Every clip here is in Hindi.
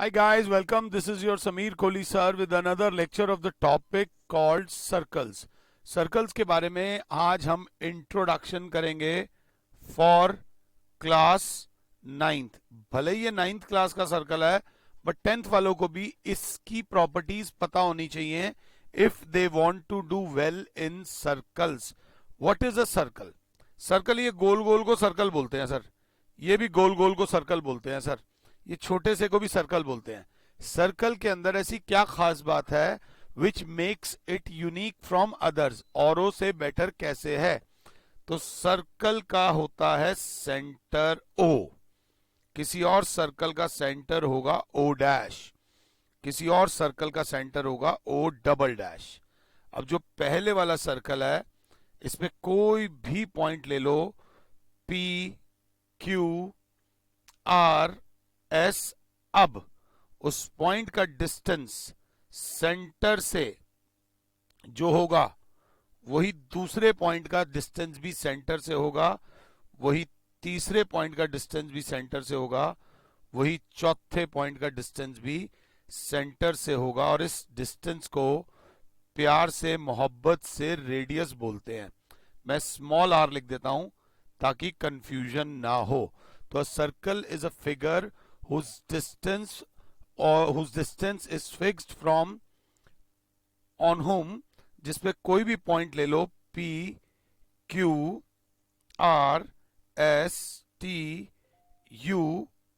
Hi guys, welcome. This is your Sameer Kohli sir with another lecture of the topic called circles. Circles के बारे में आज हम इंट्रोडक्शन करेंगे फॉर क्लास नाइन्थ. भले ही ये नाइन्थ क्लास का सर्कल है बट टेंथ वालों को भी इसकी प्रॉपर्टीज पता होनी चाहिए if they want to do well in circles. What is a circle? Circle ये गोल गोल को सर्कल बोलते हैं सर. ये भी गोल गोल को सर्कल बोलते हैं सर. ये छोटे से को भी सर्कल बोलते हैं. सर्कल के अंदर ऐसी क्या खास बात है which makes it unique from others? औरों से बेटर कैसे है? तो सर्कल का होता है सेंटर ओ. किसी और सर्कल का सेंटर होगा ओ डैश, किसी और सर्कल का सेंटर होगा ओ डबल डैश. अब जो पहले वाला सर्कल है इसमें कोई भी पॉइंट ले लो, पी क्यू आर एस. अब उस पॉइंट का डिस्टेंस सेंटर से जो होगा वही दूसरे पॉइंट का डिस्टेंस भी सेंटर से होगा, वही तीसरे पॉइंट का डिस्टेंस भी सेंटर से होगा, वही चौथे पॉइंट का डिस्टेंस भी सेंटर से होगा. और इस डिस्टेंस को प्यार से मोहब्बत से रेडियस बोलते हैं. मैं स्मॉल आर लिख देता हूं ताकि कंफ्यूजन ना हो. तो अ circle is a figure whose distance is fixed from on whom, जिसपे कोई भी पॉइंट ले लो, P Q R S T U,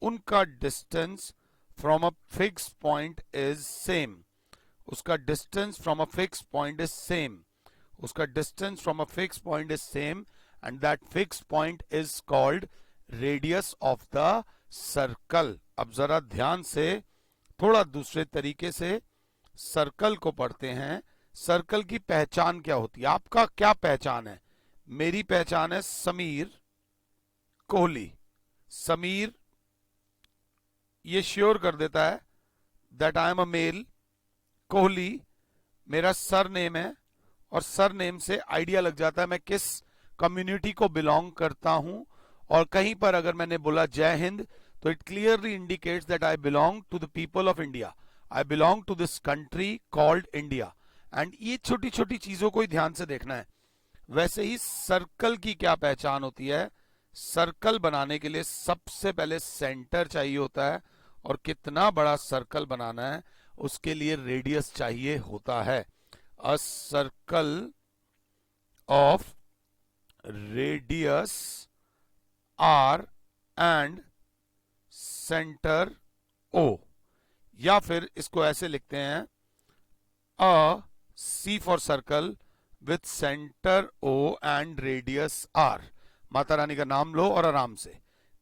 उनका distance from a fix point is same. उसका distance from a fix point is same. उसका distance from a fix point is same and that fix point is called radius of the circle. अब जरा ध्यान से थोड़ा दूसरे तरीके से सर्कल को पढ़ते हैं. सर्कल की पहचान क्या होती है? आपका क्या पहचान है? मेरी पहचान है समीर कोहली. समीर ये श्योर कर देता है that I am a male. Kohli मेरा सर नेम है और सर नेम से आइडिया लग जाता है मैं किस कम्युनिटी को बिलोंग करता हूं. और कहीं पर अगर मैंने बोला जय हिंद तो it clearly indicates that I belong to the people of India. I belong to this country called India. And ये छोटी छोटी चीजों को ही ध्यान से देखना है. वैसे ही सर्कल की क्या पहचान होती है? सर्कल बनाने के लिए सबसे पहले सेंटर चाहिए होता है और कितना बड़ा सर्कल बनाना है उसके लिए रेडियस चाहिए होता है. A circle of radius R and centre O. या फिर इसको ऐसे लिखते हैं, a C for circle with centre O and radius R. Mata Rani का नाम लो और आराम से.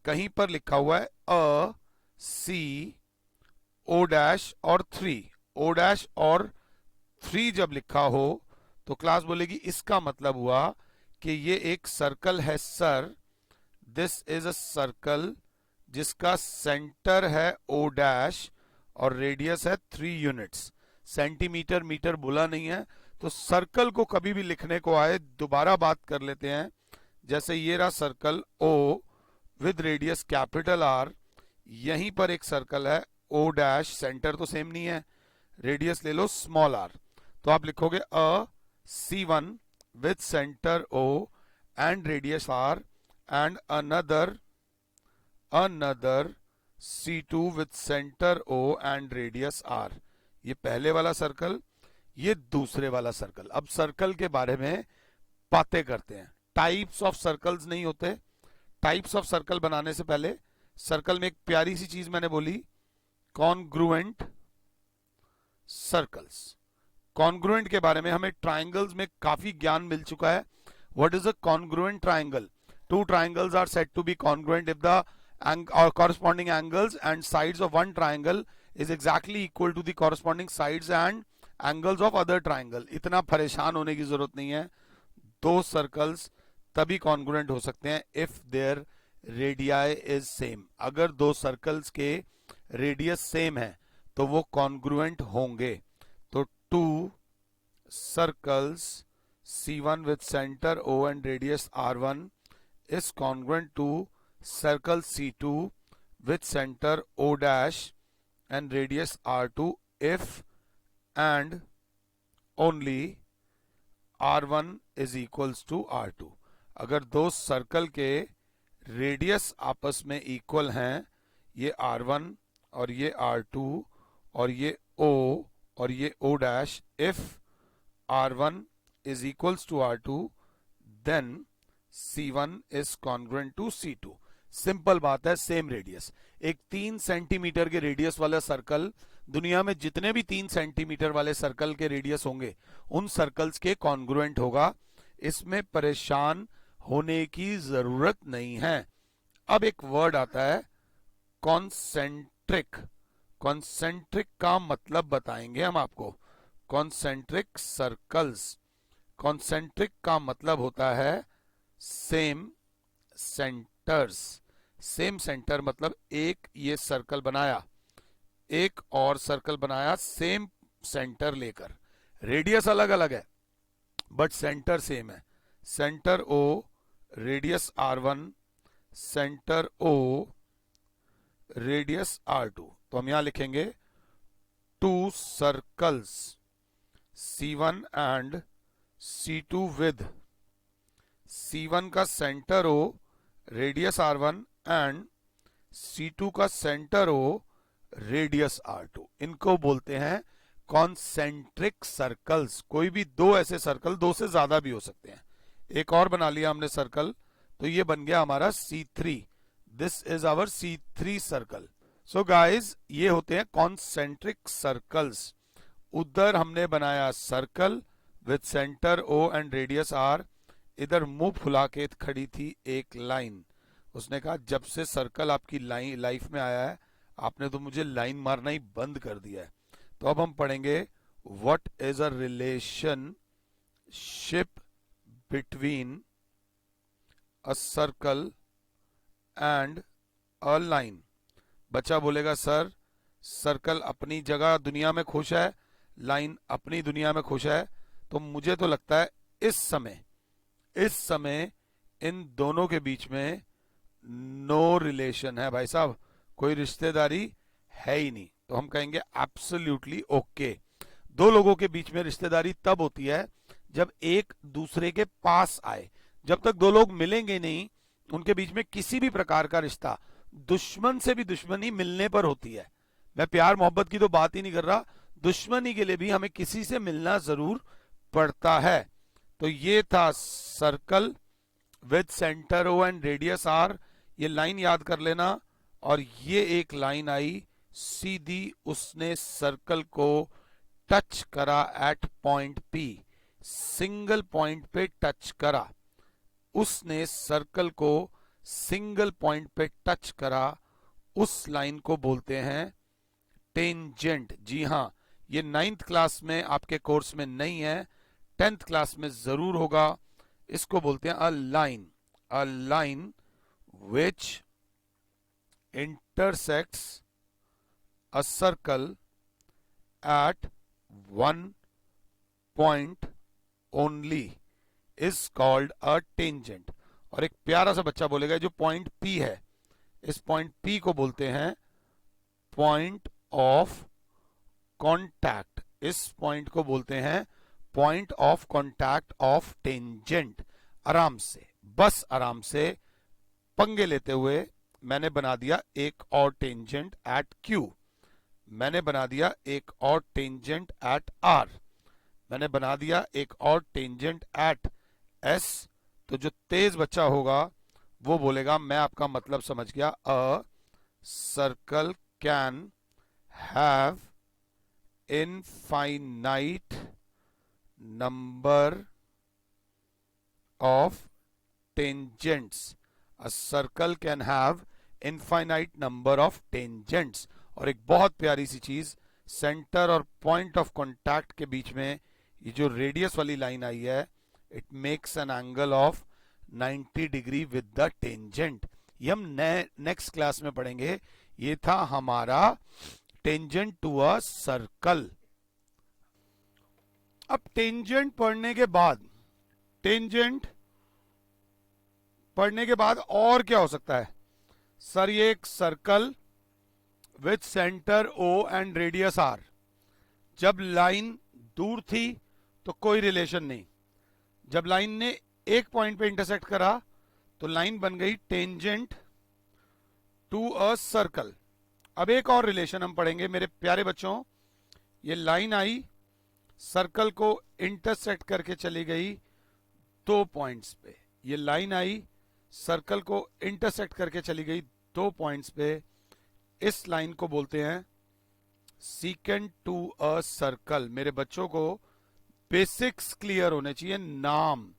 कहीं पर लिखा हुआ है अ सी ओ डैश और 3. ओ डैश और 3 जब लिखा हो तो क्लास बोलेगी इसका मतलब हुआ कि ये एक सर्कल है sir. This is a circle जिसका सेंटर है ओ डैश और रेडियस है 3 यूनिट्स. सेंटीमीटर मीटर बोला नहीं है. तो सर्कल को कभी भी लिखने को आए दोबारा बात कर लेते हैं. जैसे ये रहा circle O with radius capital R. यहीं पर एक सर्कल है ओ डैश, सेंटर तो सेम नहीं है, रेडियस ले लो स्मॉल आर. तो आप लिखोगे a C1 with centre O and radius R and another C2 with centre O and radius R. ये पहले वाला सर्कल, ये दूसरे वाला सर्कल. अब सर्कल के बारे में बातें करते हैं. टाइप्स ऑफ सर्कल्स नहीं होते. टाइप्स ऑफ सर्कल बनाने से पहले सर्कल में एक प्यारी सी चीज मैंने बोली, कॉन्ग्रुएंट सर्कल्स. कॉन्ग्रुएंट के बारे में हमें ट्राइंगल्स में काफी ज्ञान मिल चुका है. What is a congruent triangle? Two triangles are said to be congruent if the corresponding angles and sides of one triangle is exactly equal to the corresponding sides and angles of other triangle. इतना परेशान होने की जरूरत नहीं है. दो सर्कल्स तभी कॉन्ग्रुएंट हो सकते हैं if there radii is same. अगर दो सर्कल्स के रेडियस सेम है तो वो कॉन्ग्रुएंट होंगे. तो to circles C1 with center O and radius R1 is congruent to circle C2 with center O dash and radius r2 if and only r1 is equals to r2। अगर दो सर्कल के रेडियस आपस में इक्वल हैं, ये r1 और ये r2 और ये o और ये o dash, if r1 is equals to r2 then c1 is congruent to c2। Simple बात है, सेम रेडियस। एक 3 सेंटीमीटर के रेडियस वाला सर्कल, दुनिया में जितने भी 3 सेंटीमीटर वाले सर्कल के रेडियस होंगे उन सर्कल्स के कॉन्ग्रुएंट होगा। इसमें परेशान होने की जरूरत नहीं है। अब एक वर्ड आता है कॉन्सेंट्रिक। कॉन्सेंट्रिक का मतलब बताएंगे हम आपको। कॉन्सेंट्रिक सर्कल्स, कॉन्सेंट्रिक का मतलब होता है सेम सेंटर्स। सेम सेंटर मतलब एक ये सर्कल बनाया, एक और सर्कल बनाया सेम सेंटर लेकर, रेडियस अलग अलग है बट सेंटर सेम है। Centre O, radius r1, centre O, radius r2। तो हम यहां लिखेंगे to circles c1 and c2 with c1 का centre O, radius r1 and c2 का सेंटर ओ, रेडियस r2। इनको बोलते हैं कॉन्सेंट्रिक सर्कल्स। कोई भी दो ऐसे सर्कल, दो से ज्यादा भी हो सकते हैं। एक और बना लिया हमने सर्कल, तो ये बन गया हमारा C3। This is our C3 circle. So guys, ये होते हैं कॉन्सेंट्रिक सर्कल्स। उधर हमने बनाया circle with centre O and radius R। इधर मुंह फुला के खड़ी थी एक लाइन। उसने कहा जब से सर्कल आपकी लाइफ में आया है आपने तो मुझे लाइन मारना ही बंद कर दिया है। तो अब हम पढ़ेंगे what is a relationship between a circle and a line. बच्चा बोलेगा सर सर्कल अपनी जगह दुनिया में खुश है, लाइन अपनी दुनिया में खुश है। तो मुझे तो लगता है इस समय इन दोनों के बीच में नो रिलेशन है भाई साहब, कोई रिश्तेदारी है ही नहीं। तो हम कहेंगे एब्सोल्युटली ओके। दो लोगों के बीच में रिश्तेदारी तब होती है जब एक दूसरे के पास आए। जब तक दो लोग मिलेंगे नहीं, उनके बीच में किसी भी प्रकार का रिश्ता, दुश्मन से भी दुश्मनी मिलने पर होती है। मैं प्यार मोहब्बत की तो बात ही नहीं कर रहा, दुश्मनी के लिए भी हमें किसी से मिलना जरूर पड़ता है। तो ये था circle with centre O and radius R. ये लाइन याद कर लेना। और ये एक लाइन आई सीधी, उसने सर्कल को टच करा at point P. Single point पे टच करा, उसने सर्कल को सिंगल पॉइंट पे टच करा, उस लाइन को बोलते हैं टेंजेंट। जी हां, ये 9th क्लास में आपके कोर्स में नहीं है, 10th क्लास में जरूर होगा। इसको बोलते हैं a line. A line which intersects a circle at one point only is called a tangent। और एक प्यारा सा बच्चा बोलेगा जो पॉइंट P है, इस पॉइंट P को बोलते हैं पॉइंट ऑफ कॉन्टैक्ट। इस पॉइंट को बोलते हैं point of contact of tangent. आराम से, बस आराम से, पंगे लेते हुए मैंने बना दिया एक और टेंजेंट एट Q, मैंने बना दिया एक और टेंजेंट एट R, मैंने बना दिया एक और टेंजेंट एट S। तो जो तेज बच्चा होगा वो बोलेगा मैं आपका मतलब समझ गया। अ circle can have infinite number of tangents. A circle can have infinite number of tangents। और एक बहुत प्यारी सी चीज, सेंटर और पॉइंट ऑफ कांटेक्ट के बीच में ये जो रेडियस वाली लाइन आई है, it makes an angle of 90 degree with the tangent. ये हम नेक्स्ट क्लास में पढ़ेंगे। ये था हमारा टेंजेंट टू अ सर्कल। अब टेंजेंट पढ़ने के बाद, टेंजेंट पढ़ने के बाद और क्या हो सकता है? सर ये एक circle with centre O and radius R। जब लाइन दूर थी तो कोई रिलेशन नहीं, जब लाइन ने एक पॉइंट पे इंटरसेक्ट करा तो लाइन बन गई टेंजेंट टू अ सर्कल। अब एक और रिलेशन हम पढ़ेंगे मेरे प्यारे बच्चों। ये लाइन आई, सर्कल को इंटरसेक्ट करके चली गई दो पॉइंट्स पे। ये लाइन आई, सर्कल को इंटरसेक्ट करके चली गई दो पॉइंट्स पे। इस लाइन को बोलते हैं सीकेंट टू अ सर्कल। मेरे बच्चों को बेसिक्स क्लियर होने चाहिए। नाम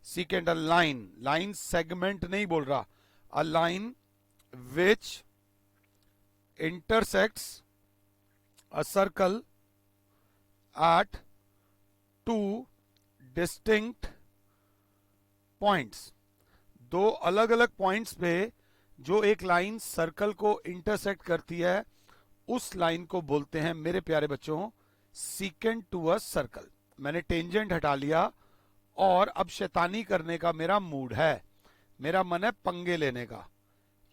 secant, a line, line segment नहीं बोल रहा, a line which intersects a circle eight two distinct points. दो अलग अलग पॉइंट्स पे जो एक लाइन सर्कल को इंटरसेक्ट करती है, उस लाइन को बोलते हैं मेरे प्यारे बच्चों सीकेंट टू अ सर्कल। मैंने टेंजेंट हटा लिया और अब शैतानी करने का मेरा मूड है, मेरा मन है पंगे लेने का।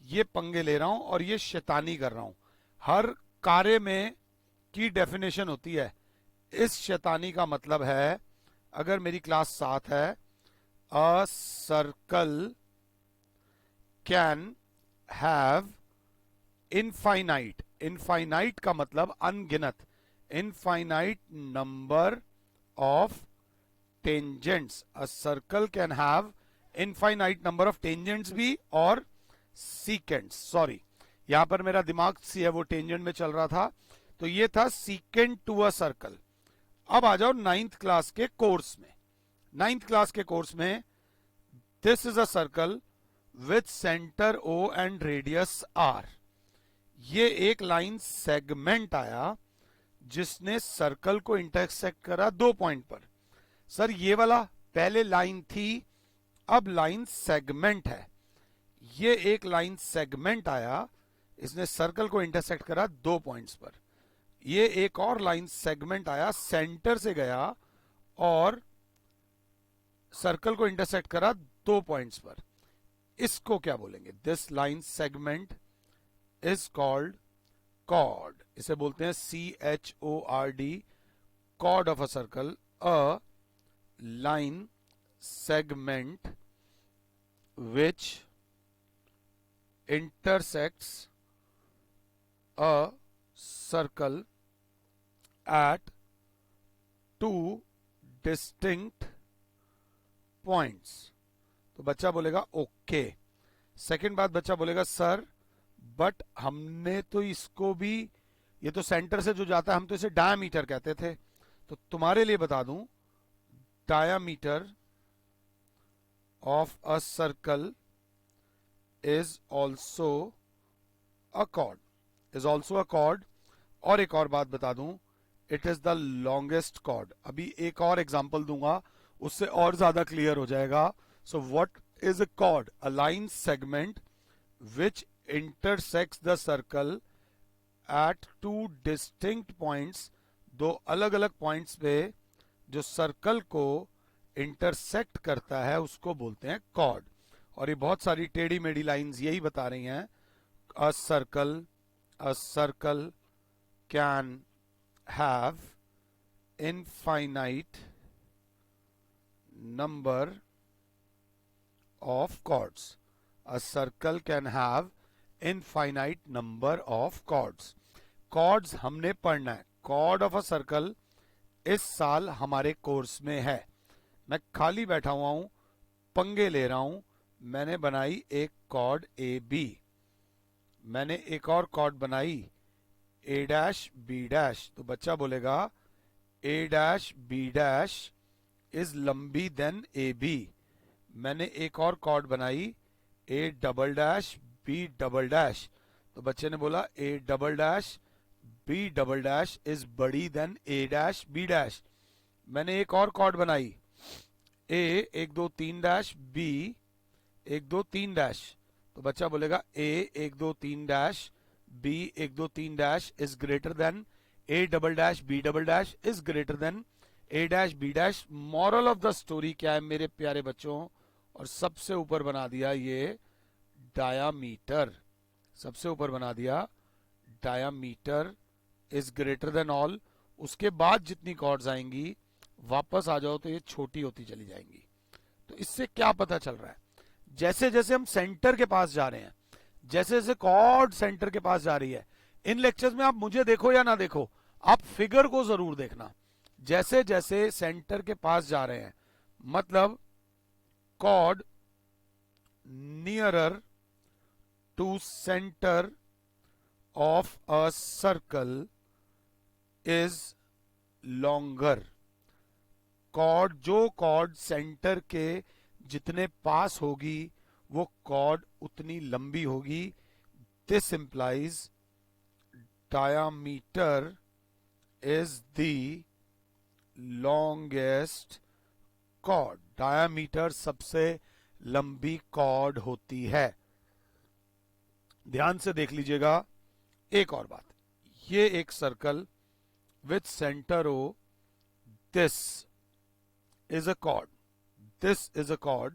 ये पंगे ले रहा हूं और ये शैतानी कर रहा हूं। हर कार्य में की डेफिनेशन होती है। इस शैतानी का मतलब है, अगर मेरी क्लास 7 है, a circle can have infinite, infinite का मतलब अनगिनत, infinite number of tangents. A circle can have infinite number of tangents भी और सीकेंट्स। सॉरी, यहां पर मेरा दिमाग सी है वो टेंजेंट में चल रहा था। तो ये था सीकेंट टू अ सर्कल। अब आ जाओ नाइन्थ क्लास के कोर्स में। नाइन्थ क्लास के कोर्स में this is a circle with centre O and radius R। ये एक लाइन सेगमेंट आया जिसने सर्कल को इंटरसेक्ट करा दो पॉइंट पर। सर ये वाला पहले लाइन थी, अब लाइन सेगमेंट है। ये एक लाइन सेगमेंट आया, इसने सर्कल को इंटरसेक्ट करा दो पॉइंट्स पर। ये एक और लाइन सेगमेंट आया, सेंटर से गया और सर्कल को इंटरसेक्ट करा दो पॉइंट्स पर। इसको क्या बोलेंगे? This line segment is called chord. इसे बोलते हैं CHORD, chord of a circle. A line segment which intersects a circle at two distinct points। तो बच्चा बोलेगा ओके। सेकंड बात बच्चा बोलेगा सर बट हमने तो इसको भी, ये तो सेंटर से जो जाता है हम तो इसे डायामीटर कहते थे। तो तुम्हारे लिए बता दूं, diameter of a circle is also a chord, is also a chord। और एक और बात बता दूं, it is the longest chord। अभी एक और एग्जांपल दूंगा, उससे और ज्यादा क्लियर हो जाएगा। So what is a chord? A line segment which intersects the circle at two distinct points। दो अलग अलग पॉइंट्स पे जो सर्कल को इंटरसेक्ट करता है उसको बोलते हैं chord। और ये बहुत सारी टेढ़ी मेढ़ी लाइंस यही बता रही हैं। A circle can have infinite number of chords. A circle can have infinite number of chords. Chords हमने पढ़ना है। कॉर्ड ऑफ अ सर्कल इस साल हमारे कोर्स में है। मैं खाली बैठा हुआ हूं, पंगे ले रहा हूं। मैंने बनाई एक कॉर्ड AB, मैंने एक और कॉर्ड बनाई A' B'। तो बच्चा बोलेगा A' B' इज लंबी देन AB। मैंने एक और कॉर्ड बनाई A" B'। तो बच्चे ने बोला A" B" इज बड़ी देन A' B'। मैंने एक और कॉर्ड बनाई A 1 2 3 B 1 2 3। तो बच्चा बोलेगा A 1 2 3 B 1 2 3 is greater than A" B" is greater than A' B'। Moral of the story क्या है मेरे प्यारे बच्चों? और सबसे ऊपर बना दिया ये डायामीटर, सबसे ऊपर बना दिया diameter is greater than all, उसके बाद जितनी कॉर्ड्स आएंगी वापस आ जाओ तो ये छोटी होती चली जाएंगी। तो इससे क्या पता चल रहा है, जैसे जैसे हम सेंटर के पास जा रहे हैं, जैसे जैसे कॉर्ड सेंटर के पास जा रही है, इन लेक्चर्स में आप मुझे देखो या ना देखो, आप फिगर को जरूर देखना, जैसे जैसे सेंटर के पास जा रहे हैं, मतलब chord nearer to centre of a circle is longer. Chord, जो कॉर्ड सेंटर के जितने पास होगी वो कॉर्ड उतनी लंबी होगी। This implies diameter is the longest chord. Diameter सबसे लंबी कॉर्ड होती है। ध्यान से देख लीजिएगा एक और बात, ये एक circle with centre O, this is a chord, this is a chord.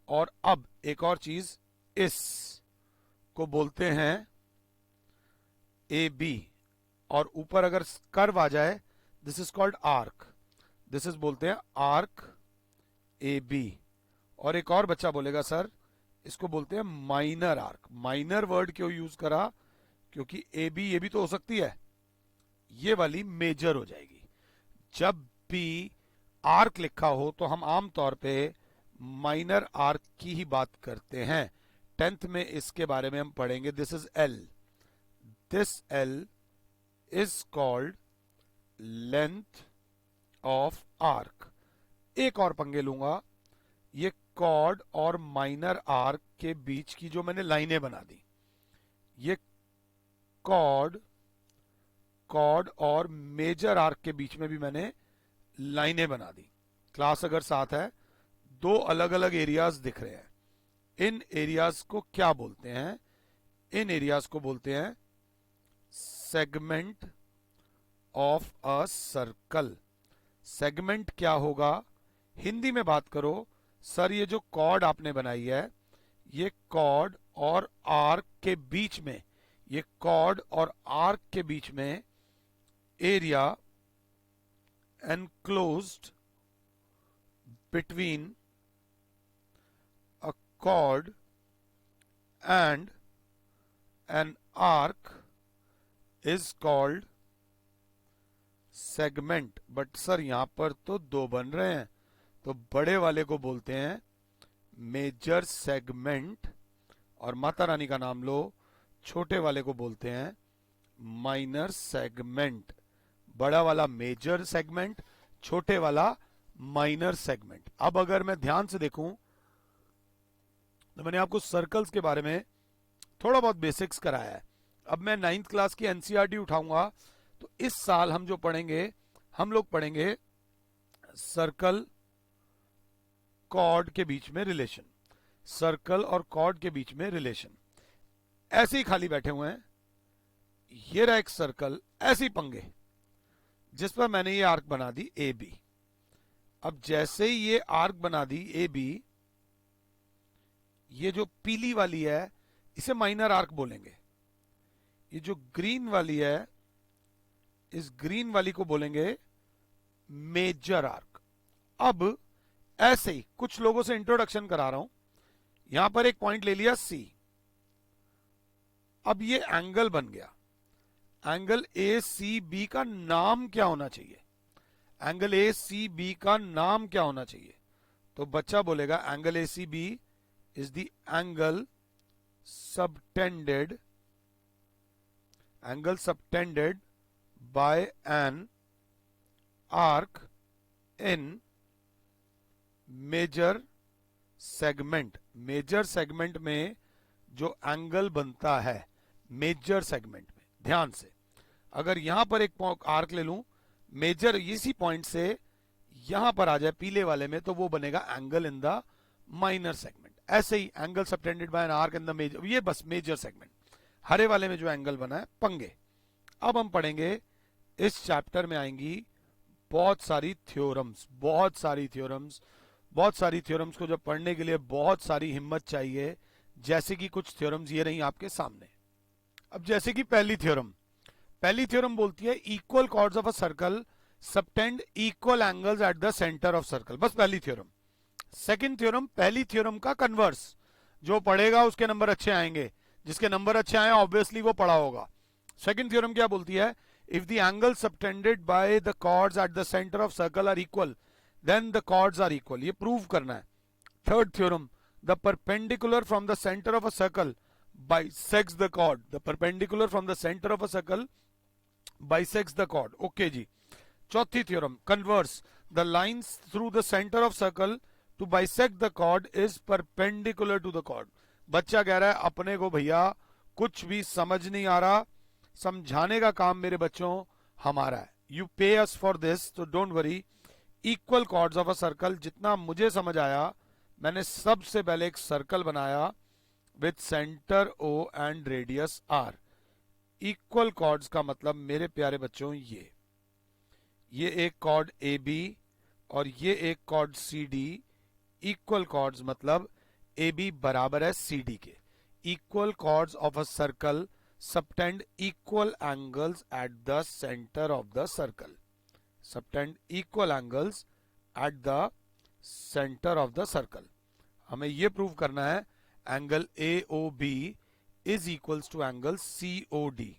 और अब एक और चीज, इस को बोलते हैं ए बी, और ऊपर अगर कर्व आ जाए this is called arc, this is बोलते हैं आर्क ए बी। और एक और बच्चा बोलेगा सर इसको बोलते हैं माइनर आर्क। माइनर वर्ड क्यों यूज करा, क्योंकि ए बी ये भी तो हो सकती है, ये वाली मेजर हो जाएगी। जब भी आर्क लिखा हो तो हम आमतौर पे माइनर आर्क की ही बात करते हैं। 10th में इसके बारे में हम पढ़ेंगे। This is L, this L is called length of arc. एक और पंगे लूंगा, ये कॉर्ड और माइनर आर्क के बीच की जो मैंने लाइनें बना दी, ये कॉर्ड और मेजर आर्क के बीच में भी मैंने लाइनें बना दी। क्लास अगर साथ है, दो अलग अलग एरियाज दिख रहे हैं, इन एरियाज को क्या बोलते हैं, इन एरियाज को बोलते हैं segment of a circle. Segment क्या होगा, हिंदी में बात करो सर, ये जो कॉर्ड आपने बनाई है, ये कॉर्ड और आर्क के बीच में, ये कॉर्ड और आर्क के बीच में area enclosed between a chord and an arc is called segment। But sir यहां पर तो दो बन रहे हैं, तो बड़े वाले को बोलते हैं मेजर सेगमेंट, और माता रानी का नाम लो, छोटे वाले को बोलते हैं माइनर सेगमेंट। बड़ा वाला मेजर सेगमेंट, छोटे वाला माइनर सेगमेंट। अब अगर मैं ध्यान से देखूं तो मैंने आपको सर्कल्स के बारे में थोड़ा बहुत बेसिक्स कराया है। अब मैं 9th क्लास की एनसीईआरटी उठाऊंगा, तो इस साल हम जो पढ़ेंगे, हम लोग पढ़ेंगे सर्कल कॉर्ड के बीच में रिलेशन, सर्कल और कॉर्ड के बीच में रिलेशन। ऐसे ही खाली बैठे हुए हैं, ये रहा एक सर्कल, ऐसे ही पंगे, जिस पर मैंने ये आर्क बना दी ए बी। अब जैसे ही ये आर्क बना दी ए बी, ये जो पीली वाली है इसे माइनर आर्क बोलेंगे, ये जो ग्रीन वाली है इस ग्रीन वाली को बोलेंगे मेजर आर्क। अब ऐसे ही कुछ लोगों से इंट्रोडक्शन करा रहा हूं, यहां पर एक पॉइंट ले लिया सी, अब ये एंगल बन गया। एंगल ए सी बी का नाम क्या होना चाहिए, एंगल ए सी बी का नाम क्या होना चाहिए, तो बच्चा बोलेगा angle A C B is the angle subtended, angle subtended by an arc in major segment. Major segment में जो एंगल बनता है मेजर सेगमेंट में, ध्यान से अगर यहां पर एक आर्क ले लूं मेजर, इसी पॉइंट से यहां पर आ जाए पीले वाले में, तो वो बनेगा angle in the minor segment. ऐसे ही angle subtended by an arc in the major, ये बस मेजर सेगमेंट। हरे वाले में जो एंगल बना है पंगे। अब हम पढ़ेंगे, इस चैप्टर में आएंगी बहुत सारी थ्योरम्स, बहुत सारी थ्योरम्स। बहुत सारी थ्योरम्स को जब पढ़ने के लिए बहुत सारी हिम्मत चाहिए, जैसे कि कुछ थ्योरम्स ये रही आपके सामने। अब जैसे कि पहली थ्योरम बोलती है equal chords of a circle subtend equal angles at the centre of circle, बस पहली थ्योरम। सेकंड थ्योरम पहली थ्योरम का कन्वर्स, जो पढ़ेगा उसके नंबर अच्छे आएंगे, जिसके नंबर अच्छे आए ऑब्वियसली वो पढ़ा होगा। सेकंड थ्योरम क्या बोलती है, if the angle subtended by the chords at the centre of circle are equal then the chords are equal, ये प्रूव करना है। Third theorem, the perpendicular from the centre of a circle bisects the chord, the perpendicular from the center of a circle bisects the chord, okay जी। चौथी theorem, converse, the lines through the centre of circle to bisect the chord is perpendicular to the chord. बच्चा कह रहा है अपने को भैया कुछ भी समझ नहीं आ रहा, समझाने का काम मेरे बच्चों हमारा है, you pay us for this, तो don't worry. Equal chords of a circle, जितना मुझे समझ आया मैंने सबसे पहले एक सर्कल बनाया with centre O and radius R. Equal chords का मतलब मेरे प्यारे बच्चों ये एक कॉर्ड ए बी और ये एक chord C D. Equal chords मतलब ए बी बराबर है सी डी के। Equal chords of a circle subtend equal angles at the centre of the circle, subtend equal angles at the centre of the circle. हमें यह प्रूव करना है angle A O B is equals to angle C O D.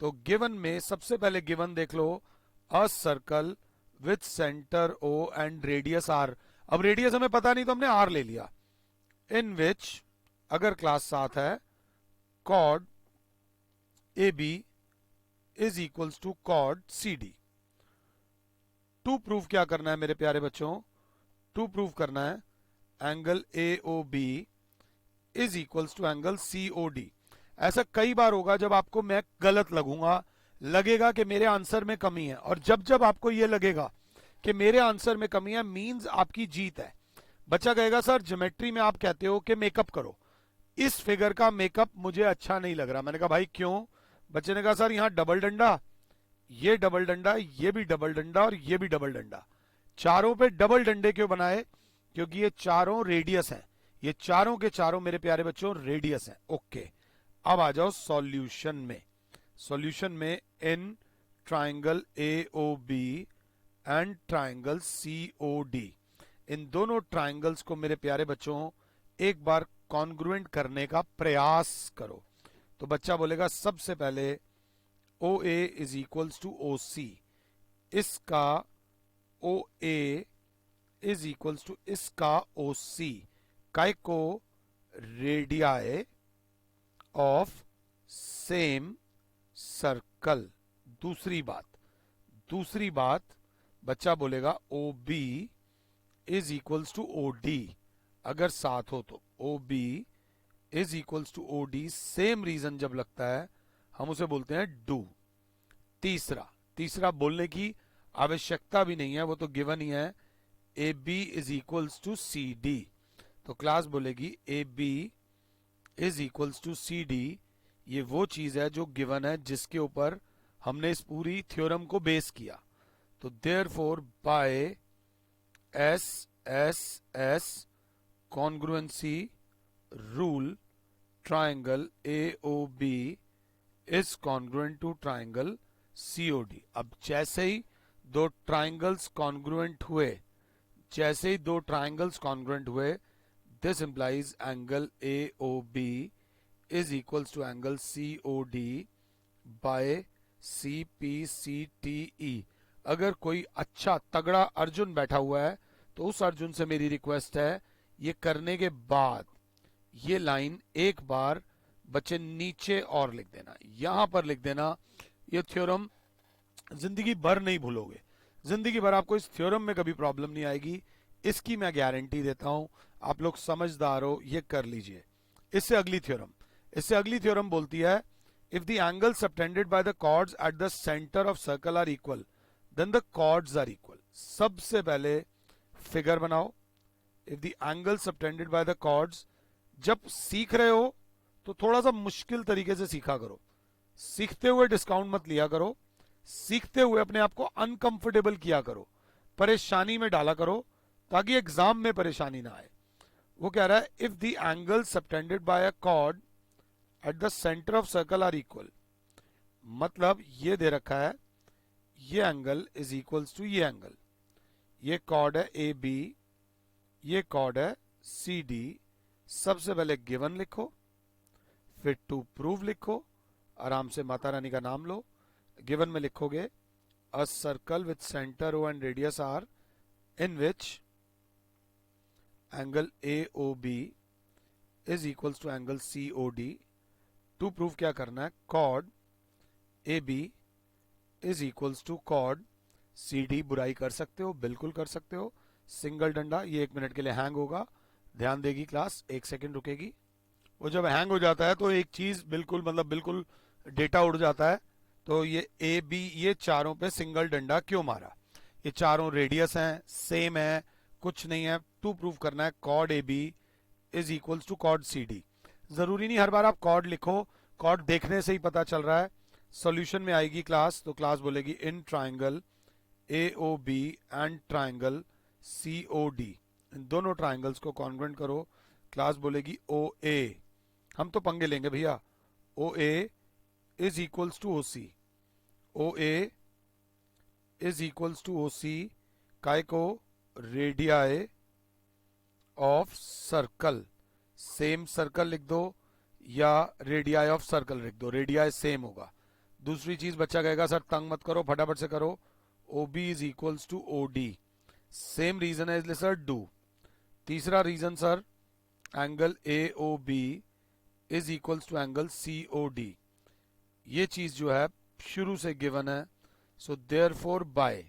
तो गिवन में सबसे पहले गिवन देख लो, a circle with centre O and radius R. अब रेडियस हमें पता नहीं तो हमने आर ले लिया। इन विच, अगर क्लास 7 है, chord A B is equals to chord C D. To prove क्या करना है मेरे प्यारे बच्चों, टू प्रूव करना है angle A O B is equals to angle C O D. ऐसा कई बार होगा जब आपको मैं गलत लगूंगा, लगेगा कि मेरे आंसर में कमी है, और जब जब आपको यह लगेगा कि मेरे आंसर में कमी है मींस आपकी जीत है। बच्चा कहेगा सर ज्योमेट्री में आप कहते हो कि मेकअप करो, इस फिगर का मेकअप मुझे अच्छा नहीं लग रहा। मैंने कहा भाई क्यों? बच्चे ने कहा सर यहां डबल डंडा, ये डबल डंडा, ये भी डबल डंडा और ये भी डबल डंडा, चारों पे डबल डंडे क्यों बनाए? क्योंकि ये चारों रेडियस हैं, ये चारों के चारों मेरे प्यारे बच्चों रेडियस हैं। ओके, अब आ जाओ सॉल्यूशन में। सॉल्यूशन में in triangle A O B and triangle C O D, इन दोनों ट्राइंगल्स को मेरे प्यारे बच्चों एक बार कॉन्ग्रुएंट करने का प्रयास करो। तो बच्चा बोलेगा सबसे पहले ओ A is equals to O सी, इसका ओ ए इज इक्वल्स टू इसका ओ सी, काय को रेडियाई ऑफ सेम सर्कल। दूसरी बात बच्चा बोलेगा O B is equals to O D, अगर साथ हो तो O B is equals to O D. Same reason जब लगता है हम उसे बोलते हैं डू। तीसरा बोलने की आवश्यकता भी नहीं है, वो तो गिवन ही है, A B is equals to C D. तो क्लास बोलेगी A B is equals to C D, ये वो चीज है जो गिवन है जिसके ऊपर हमने इस पूरी थ्योरम को बेस किया। तो therefore by S S S congruency rule triangle A O B is congruent to triangle C O D. अब जैसे ही दो ट्राइंगल्स कॉन्ग्रुएंट हुए, this implies angle AOB is equals to angle COD by CPCTE। अगर कोई अच्छा तगड़ा अर्जुन बैठा हुआ है तो उस अर्जुन से मेरी रिक्वेस्ट है, ये करने के बाद ये लाइन एक बार बच्चे नीचे और लिख देना, यहां पर लिख देना। ये थ्योरम जिंदगी भर नहीं भूलोगे, जिंदगी भर आपको इस थ्योरम में कभी प्रॉब्लम नहीं आएगी, इसकी मैं गारंटी देता हूं। आप लोग समझदार हो, ये कर लीजिए। इससे अगली थ्योरम बोलती है if the angle subtended by the chords at the centre of circle are equal then the chords are equal. सबसे पहले फिगर बनाओ। If the angle subtended by the chords, जब सीख रहे हो तो थोड़ा सा मुश्किल तरीके से सीखा करो, सीखते हुए डिस्काउंट मत लिया करो, सीखते हुए अपने आप को अनकंफर्टेबल किया करो, परेशानी में डाला करो ताकि एग्जाम में परेशानी ना आए। वो कह रहा है if the angle subtended by a chord at the centre of circle are equal, मतलब ये दे रखा है ये एंगल इज इक्वल्स टू ये एंगल, ये कॉर्ड है ए बी, ये कॉर्ड है सी डी। सबसे पहले गिवन लिखो, फिर टू प्रूव लिखो, आराम से माता रानी का नाम लो। गिवन में लिखोगे a circle with centre O and radius R in which angle A O B is equals to angle C O D. To prove क्या करना है, chord A B is equals to chord C D. बुराई कर सकते हो, बिल्कुल कर सकते हो। सिंगल डंडा, ये 1 मिनट के लिए हैंग होगा, ध्यान देगी क्लास, 1 सेकंड रुकेगी। वो जब हैंग हो जाता है तो एक चीज बिल्कुल मतलब बिल्कुल डेटा उड़ जाता है। तो ये ए बी, ये चारों पे सिंगल डंडा क्यों मारा, ये चारों रेडियस हैं, सेम है, कुछ नहीं है। टू प्रूव करना है chord A B is equals to chord C D. जरूरी नहीं हर बार आप कॉर्ड लिखो, कॉर्ड देखने से ही पता चल रहा है। सॉल्यूशन में आएगी क्लास तो क्लास बोलेगी in triangle A O B and triangle C O D, इन दोनों ट्राइंगल्स को कॉन्ग्रुएंट करो। क्लास बोलेगी ओ ए, हम तो पंगे लेंगे भैया, O A is equals to O C, O A is equals to O C, काय को radii of circle, same circle लिख दो या रेडियाई ऑफ सर्कल लिख दो, रेडियाई सेम होगा। दूसरी चीज बच्चा कहेगा सर तंग मत करो, फटाफट से करो, O B is equals to O D, same reason है इसलिए सर डू। तीसरा रीजन सर angle A O B is equals to angle C O D, ये चीज जो है शुरू से गिवन है। सो देयरफॉर बाय,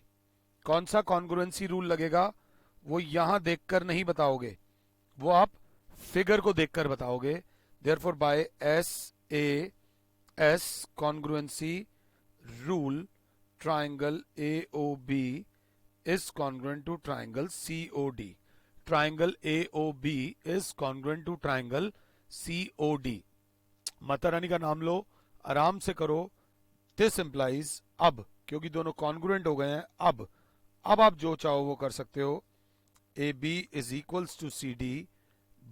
कौन सा कॉन्ग्रुएंसी रूल लगेगा वो यहां देखकर नहीं बताओगे, वो आप फिगर को देखकर बताओगे। Therefore by S A S congruency rule, triangle A O B is congruent to triangle C O D, triangle A O B is congruent to triangle C O D. Mata Rani का नाम लो, आराम से करो। दिस इंप्लाइज, अब क्योंकि दोनों कॉन्ग्रुएंट हो गए हैं, अब आप जो चाहो वो कर सकते हो। A B is equals to C D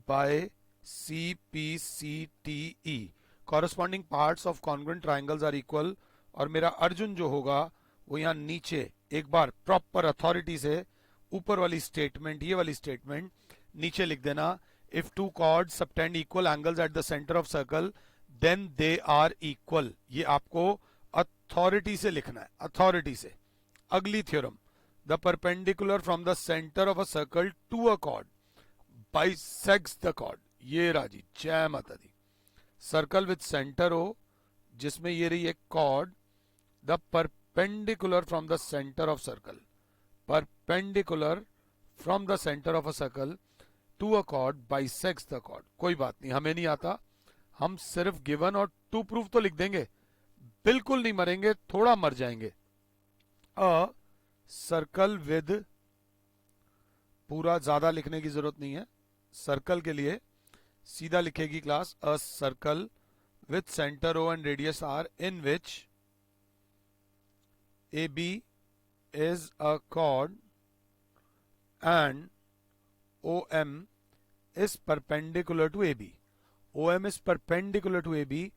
by C P C T E, corresponding parts of congruent triangles are equal. और मेरा अर्जुन जो होगा वो यहां नीचे एक बार प्रॉपर अथॉरिटी से ऊपर वाली स्टेटमेंट, ये वाली स्टेटमेंट नीचे लिख देना, if two chord subtend equal angles at the centre of circle then they are equal. ये आपको अथॉरिटी से लिखना है, अथॉरिटी से। अगली theorem, the perpendicular from the centre of a circle to a chord bisects the chord. ये राजी, जय माता दी। सर्कल विद सेंटर हो जिसमें ये रही एक chord, the perpendicular from the centre of circle, perpendicular from the centre of a circle to a chord bisects the chord. कोई बात नहीं, हमें नहीं आता, हम सिर्फ गिवन और टू प्रूफ तो लिख देंगे, बिल्कुल नहीं मरेंगे, थोड़ा मर जाएंगे। अ सर्कल विद, पूरा ज्यादा लिखने की जरूरत नहीं है, सर्कल के लिए सीधा लिखेगी class, a circle with centre O and radius R in which A B is a chord and O M is perpendicular to A B. O M is perpendicular to A B.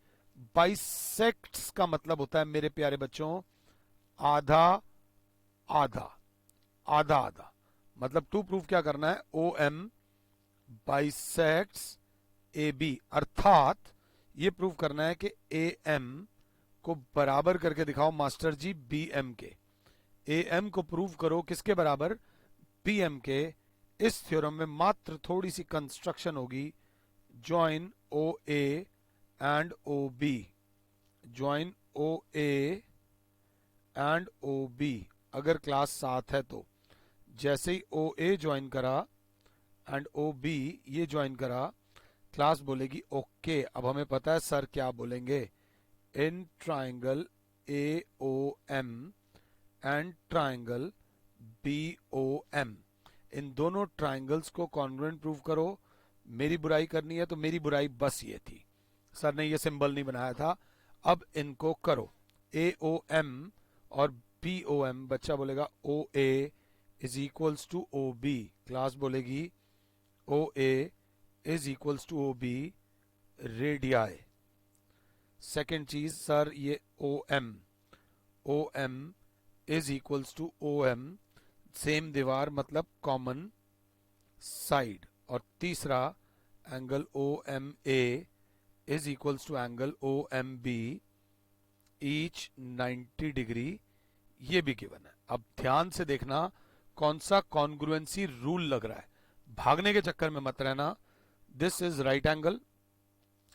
Bisects का मतलब होता है मेरे प्यारे बच्चों आधा आधा, आधा आधा। मतलब टू प्रूफ क्या करना है, O M bisects A B, अर्थात ये प्रूफ करना है कि ए एम को बराबर करके दिखाओ मास्टर जी बी एम के। ए एम को प्रूव करो किसके बराबर, बी एम के। इस थ्योरम में मात्र थोड़ी सी कंस्ट्रक्शन होगी, join O A and O B, join O A and O B, अगर क्लास 7 है तो। जैसे ही ओ ए ज्वाइन करा एंड ओ बी ये ज्वाइन करा, क्लास बोलेगी ओके। अब हमें पता है सर क्या बोलेंगे, in triangle A O M and triangle B O M, इन दोनों ट्राइंगल्स को कॉन्ग्रुएंट प्रूव करो। मेरी बुराई करनी है तो मेरी बुराई बस ये थी, सर ने ये सिंबल नहीं बनाया था। अब इनको करो, ए ओ एम और बी ओ एम, बच्चा बोलेगा O A is equals to O B, class बोलेगी O A is equals to O B radii. Second चीज सर ये O M is equals to O M, same दीवार मतलब कॉमन साइड। और तीसरा angle O M A is equals to angle O M B, each 90 degree, ये भी गिवन है। अब ध्यान से देखना कौन सा कॉन्ग्रुएंसी रूल लग रहा है, भागने के चक्कर में मत रहना। This is right angle,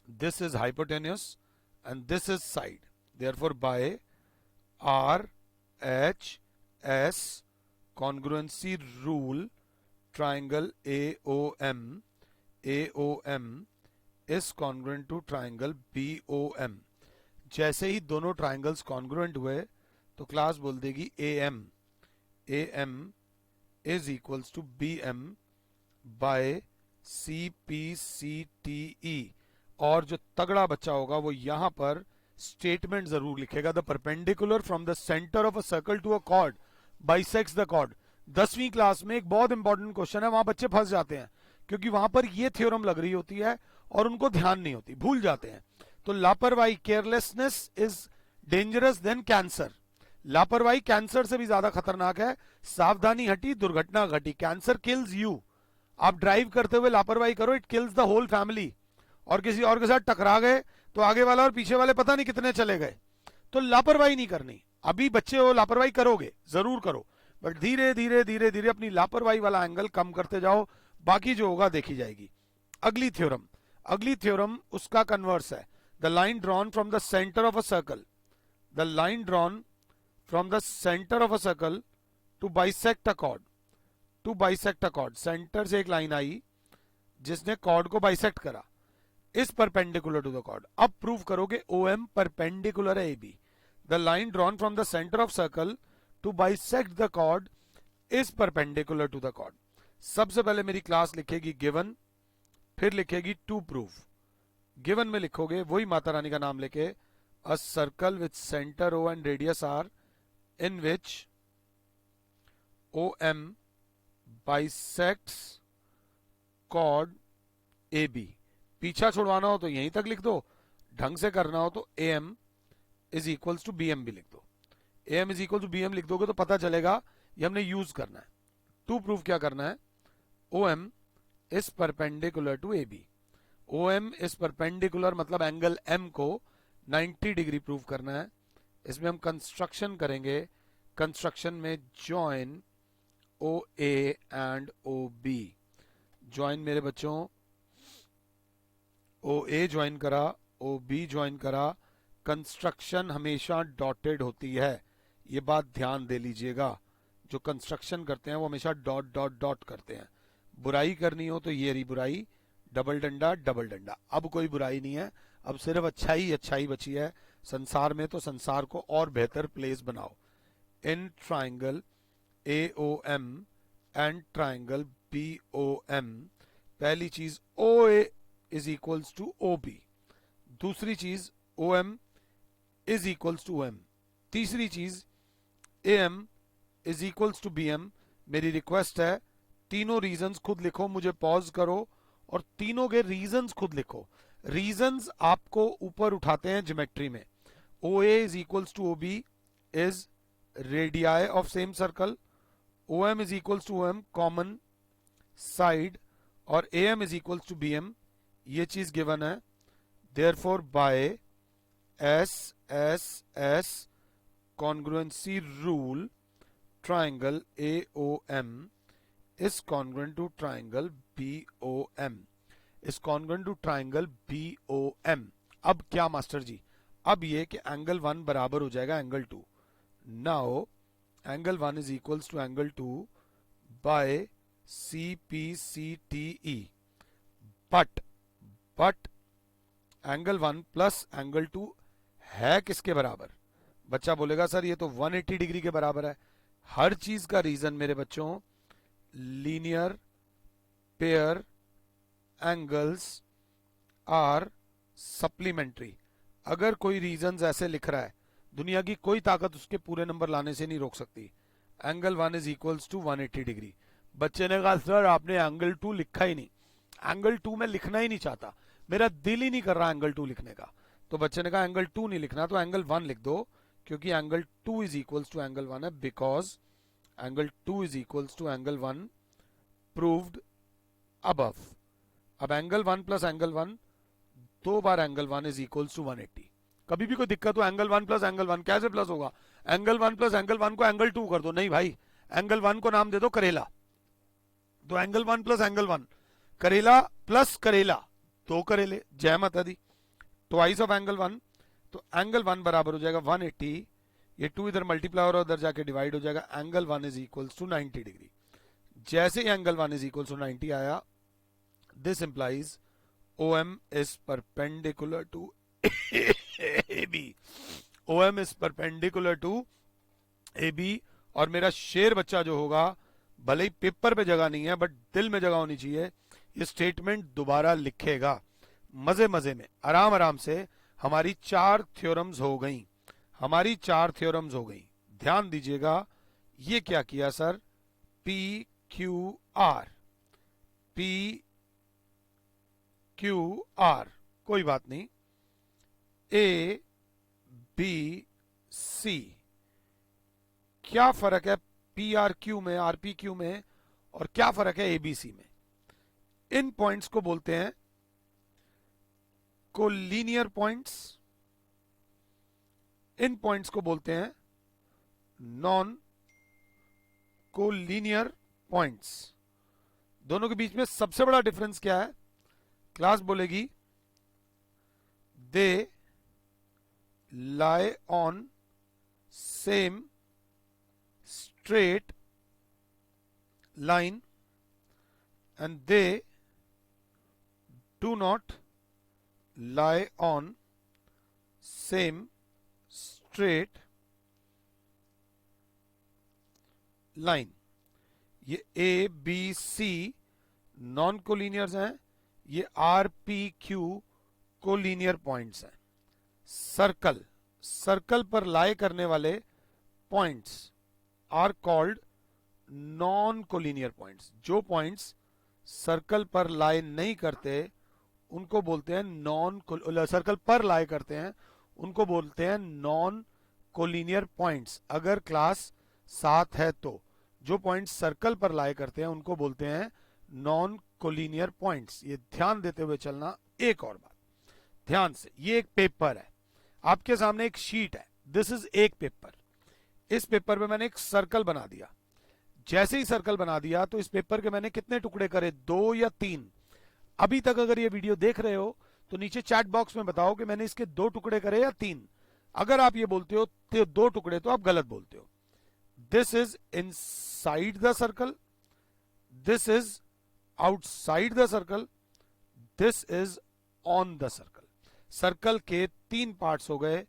this is hypotenuse and this is side, therefore by RHS congruency rule triangle AOM is congruent to triangle BOM। जैसे ही दोनों ट्राइंगल्स कॉन्ग्रुएंट हुए तो क्लास बोल देगी AM is equals to BM by CPCTE। और जो तगड़ा बच्चा होगा वो यहां पर स्टेटमेंट जरूर लिखेगा, the perpendicular from the centre of a circle to a chord bisects the chord. 10वीं क्लास में एक बहुत इंपॉर्टेंट क्वेश्चन है, वहां बच्चे फंस जाते हैं क्योंकि वहां पर ये थ्योरम लग रही होती है और उनको ध्यान नहीं होती, भूल जाते हैं। तो लापरवाही, carelessness is dangerous then cancer. लापरवाही कैंसर से भी ज्यादा खतरनाक है। सावधानी हटी दुर्घटना घटी। Cancer kills you. आप ड्राइव करते हुए लापरवाही करो, it kills the whole family. और किसी और के साथ टकरा गए तो आगे वाला और पीछे वाले पता नहीं कितने चले गए। तो लापरवाही नहीं करनी। अभी बच्चे हो, लापरवाही करोगे जरूर करो, बट धीरे धीरे धीरे धीरे अपनी लापरवाही वाला एंगल कम करते जाओ, बाकी जो होगा देखी जाएगी। अगली थ्योरम उसका कन्वर्स है। The line drawn from the centre of a circle, the line drawn from the centre of a circle to bisect a chord, centre से एक लाइन आई जिसने कॉर्ड को बाइसेक्ट करा, is perpendicular to the chord. अब प्रूव करोगे OM परपेंडिकुलर है AB। The line drawn from the centre of circle to bisect the chord is perpendicular to the chord. सबसे पहले मेरी क्लास लिखेगी गिवन, फिर लिखेगी टू प्रूव। गिवन में लिखोगे वही माता रानी का नाम लेके, a circle with centre O and radius R in which OM bisects chord AB। पीछा छुड़वाना हो तो यहीं तक लिख दो, ढंग से करना हो तो AM is equals to BM भी लिख दो। AM is equal to BM लिख दोगे तो पता चलेगा ये हमने यूज करना है। टू प्रूफ क्या करना है, OM is perpendicular to AB। OM is perpendicular मतलब एंगल M को 90 डिग्री प्रूव करना है। इसमें हम कंस्ट्रक्शन करेंगे, कंस्ट्रक्शन में join OA and OB। Join मेरे बच्चों OA ज्वाइन करा, OB ज्वाइन करा। कंस्ट्रक्शन हमेशा डॉटेड होती है, ये बात ध्यान दे लीजिएगा। जो कंस्ट्रक्शन करते हैं वो हमेशा डॉट डॉट डॉट करते हैं। बुराई करनी हो तो ये रही बुराई, डबल डंडा डबल डंडा। अब कोई बुराई नहीं है, अब सिर्फ अच्छाई बची है संसार में, तो संसार को और बेहतर प्लेस बनाओ। In triangle AOM and triangle BOM, पहली चीज OA is equals to OB, दूसरी चीज OM is equals to OM, तीसरी चीज AM is equals to BM। मेरी रिक्वेस्ट है तीनों रीजंस खुद लिखो, मुझे पॉज करो और तीनों के रीजंस खुद लिखो। रीजंस आपको ऊपर उठाते हैं ज्योमेट्री में। OA is equals to OB is radii of same circle, OM is equals to OM common side, और AM is equals to BM, ये चीज गिवन है। Therefore by SSS congruency rule triangle AOM is congruent to triangle BOM, is congruent to triangle BOM। अब क्या मास्टर जी, अब ये कि एंगल 1 बराबर हो जाएगा angle 2। Now angle 1 is equals to angle 2 by CPCTE, but angle 1 plus angle 2 है किसके बराबर? बच्चा बोलेगा सर ये तो 180 डिग्री के बराबर है। हर चीज का रीजन मेरे बच्चों linear pair angles are supplementary. अगर कोई रीजंस ऐसे लिख रहा है, दुनिया की कोई ताकत उसके पूरे नंबर लाने से नहीं रोक सकती। Angle 1 is equals to 180 degree. बच्चे ने कहा सर आपने एंगल 2 लिखा ही नहीं। एंगल 2 में लिखना ही नहीं चाहता, मेरा दिल ही नहीं कर रहा एंगल 2 लिखने का। तो बच्चे ने कहा एंगल 2 नहीं लिखना, तो एंगल 1 लिख दो, क्योंकि angle 2 is equals to angle 1 है, because angle 2 is equals to angle 1 proved above. अब एंगल 1 प्लस एंगल 1, 2 बार एंगल 1 इज इक्वल्स टू 180। कभी भी कोई दिक्कत हो, एंगल 1 प्लस एंगल 1 कैसे प्लस होगा? एंगल 1 प्लस एंगल 1 को एंगल 2 कर दो। नहीं भाई, एंगल 1 को नाम दे दो करेला। तो एंगल 1 प्लस एंगल 1 करेला प्लस करेला, 2 करेले, जय माता दी, ट्वाइस ऑफ एंगल 1। तो एंगल 1 बराबर हो जाएगा 180, ये 2 इधर मल्टीप्लाई और उधर जाके डिवाइड हो जाएगा, angle 1 is equals to 90 degree. जैसे ही एंगल 1 इज इक्वल्स टू 90 आया, this implies OM is perpendicular to AB. OM is perpendicular to AB। और मेरा शेर बच्चा जो होगा, भले ही पेपर पे जगह नहीं है बट दिल में जगह होनी चाहिए, ये स्टेटमेंट दोबारा लिखेगा। मजे मजे में, आराम आराम से हमारी 4 थ्योरम्स हो गई, हमारी 4 थ्योरम्स हो गई। ध्यान दीजिएगा, ये क्या किया सर? PQR, PQR, कोई बात नहीं, ABC, क्या फर्क है PRQ में, RPQ में, और क्या फर्क है ABC में? इन पॉइंट्स को बोलते हैं कोलिनियर पॉइंट्स, इन पॉइंट्स को बोलते हैं नॉन कोलिनियर पॉइंट्स। दोनों के बीच में सबसे बड़ा डिफरेंस क्या है? क्लास बोलेगी they lie on same straight line and they do not lie on same straight line। ये A, B, C non collinears हैं, ये R, P, Q collinear points हैं। सर्कल, सर्कल पर लाई करने वाले points are called non collinear points. जो पॉइंट्स सर्कल पर लाई नहीं करते उनको बोलते हैं नॉन, सर्कल पर लाई करते हैं उनको बोलते हैं नॉन कोलिनियर पॉइंट्स। अगर क्लास 7 है तो जो पॉइंट्स सर्कल पर लाई करते हैं उनको बोलते हैं नॉन कोलिनियर पॉइंट्स। ये ध्यान देते हुए चलना। एक और बात ध्यान से, ये एक पेपर है, आपके सामने एक शीट है, दिस इज एक पेपर। इस पेपर पे मैंने एक सर्कल बना दिया। जैसे ही सर्कल बना दिया तो इस पेपर के मैंने कितने टुकड़े करे? 2 या 3। अभी तक अगर ये वीडियो देख रहे हो तो नीचे चैट बॉक्स में बताओ कि मैंने इसके 2 टुकड़े करे या 3। अगर आप ये बोलते हो 2 टुकड़े तो आप गलत बोलते हो। This is inside the circle, this is outside the circle, this is on the circle. Circle के 3 पार्ट्स हो गए।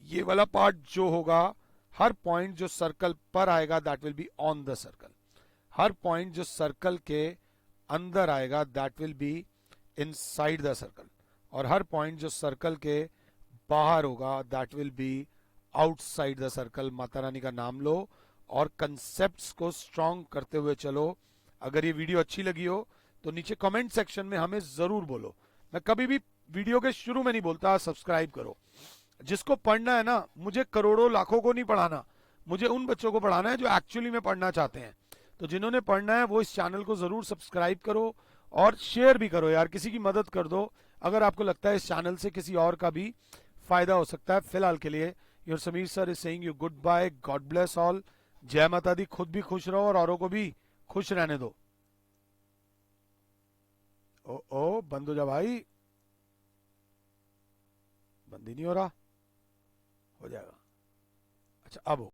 ये वाला पार्ट जो होगा, हर पॉइंट जो सर्कल पर आएगा that will be on the circle. Her point जो सर्कल के अंदर आएगा that will be inside the circle, और हर पॉइंट जो सर्कल के बाहर होगा that will be outside the circle. माता रानी का नाम लो और कंसेप्ट्स को स्ट्रॉन्ग करते हुए चलो। अगर ये वीडियो अच्छी लगी हो तो नीचे कमेंट सेक्शन में हमें जरूर बोलो। मैं कभी भी वीडियो के शुरू में नहीं बोलता सब्सक्राइब करो। जिसको पढ़ना है ना, मुझे करोड़ों लाखों को नहीं पढ़ाना, मुझे उन बच्चों को पढ़ाना है जो एक्चुअली में पढ़ना चाहते हैं। तो जिन्होंने पढ़ना है वो इस चैनल को जरूर सब्सक्राइब करो और शेयर भी करो यार, किसी की मदद कर दो अगर आपको लगता है इस चैनल से किसी और का भी फायदा हो सकता है। फिलहाल के लिए your Sameer sir is saying you goodbye, God bless all, जय माता दी। खुद भी खुश रहो और औरों को भी खुश रहने दो। ओ बंद हो जा भाई, बंद ही नहीं हो रहा, हो जाएगा। अच्छा अब हो।